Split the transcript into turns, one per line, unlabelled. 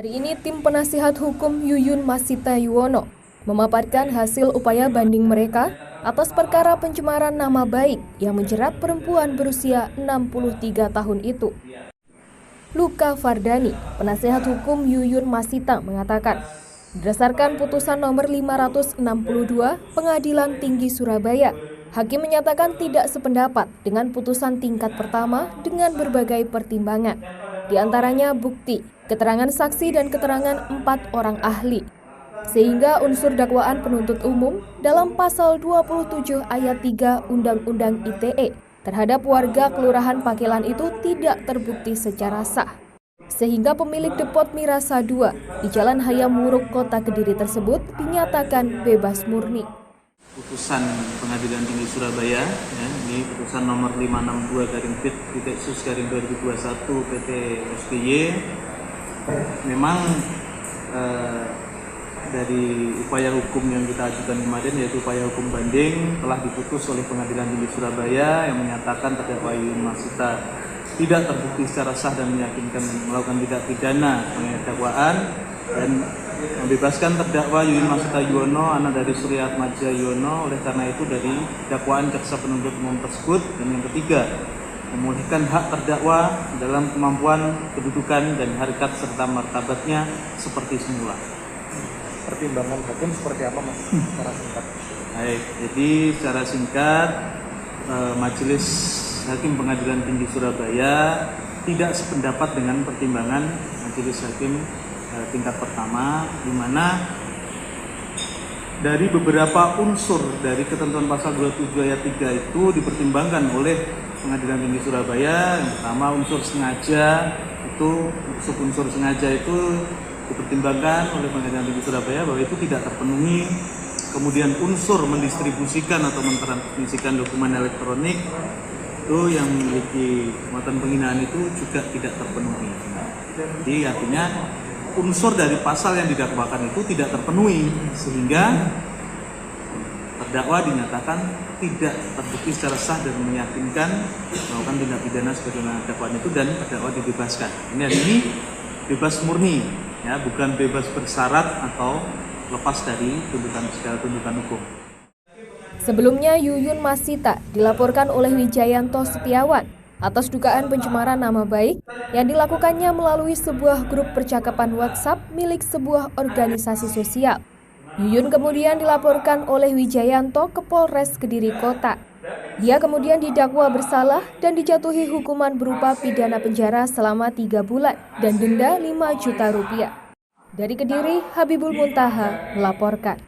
Hari ini tim penasihat hukum Yuyun Masita Yuwono memaparkan hasil upaya banding mereka atas perkara pencemaran nama baik yang menjerat perempuan berusia 63 tahun itu. Luka Fardani, penasihat hukum Yuyun Masita mengatakan, berdasarkan putusan nomor 562 Pengadilan Tinggi Surabaya, hakim menyatakan tidak sependapat dengan putusan tingkat pertama dengan berbagai pertimbangan. Di antaranya bukti, keterangan saksi dan keterangan 4 orang ahli. Sehingga unsur dakwaan penuntut umum dalam pasal 27 ayat 3 Undang-Undang ITE terhadap warga Kelurahan Pakelan itu tidak terbukti secara sah. Sehingga pemilik depot Mirasa 2 di Jalan Hayam Wuruk, Kota Kediri tersebut dinyatakan bebas murni.
Putusan Pengadilan Tinggi Surabaya, ini putusan nomor 562/Pit-Sus-2021 PT SBY, memang dari upaya hukum yang kita ajukan kemarin, yaitu upaya hukum banding, telah diputus oleh Pengadilan Tinggi Surabaya yang menyatakan terdakwa Yuyun Masita tidak terbukti secara sah dan meyakinkan melakukan tindak pidana mengenai dakwaan dan membebaskan terdakwa Yuyun Masita Yuwono, anak dari Surya Atmaja Yuwono, oleh karena itu dari dakwaan jaksa penuntut umum tersebut. Dan yang ketiga, memulihkan hak terdakwa dalam kemampuan, kedudukan, dan harkat serta martabatnya seperti semula.
Pertimbangan hakim seperti apa, Mas? Secara singkat.
Baik, jadi secara singkat, Majelis Hakim Pengadilan Tinggi Surabaya tidak sependapat dengan pertimbangan Majelis Hakim tingkat pertama, di mana dari beberapa unsur dari ketentuan pasal 27 ayat 3 itu dipertimbangkan oleh Pengadilan Tinggi Surabaya. Yang pertama, unsur sengaja unsur sengaja itu dipertimbangkan oleh Pengadilan Tinggi Surabaya bahwa itu tidak terpenuhi. Kemudian unsur mendistribusikan atau mentransmisikan dokumen elektronik itu yang memiliki muatan penghinaan itu juga tidak terpenuhi. Jadi artinya unsur dari pasal yang didakwakan itu tidak terpenuhi, sehingga terdakwa dinyatakan tidak terbukti secara sah dan meyakinkan melakukan tindak pidana sebagaimana dakwaan itu, dan terdakwa dibebaskan. Ini bebas murni, ya, bukan bebas bersyarat atau lepas dari segala tuntutan hukum.
Sebelumnya Yuyun Masita dilaporkan oleh Wijayanto Setiawan atas dugaan pencemaran nama baik yang dilakukannya melalui sebuah grup percakapan WhatsApp milik sebuah organisasi sosial. Yuyun kemudian dilaporkan oleh Wijayanto ke Polres Kediri Kota. Dia kemudian didakwa bersalah dan dijatuhi hukuman berupa pidana penjara selama 3 bulan dan denda 5 juta rupiah. Dari Kediri, Habibul Muntaha melaporkan.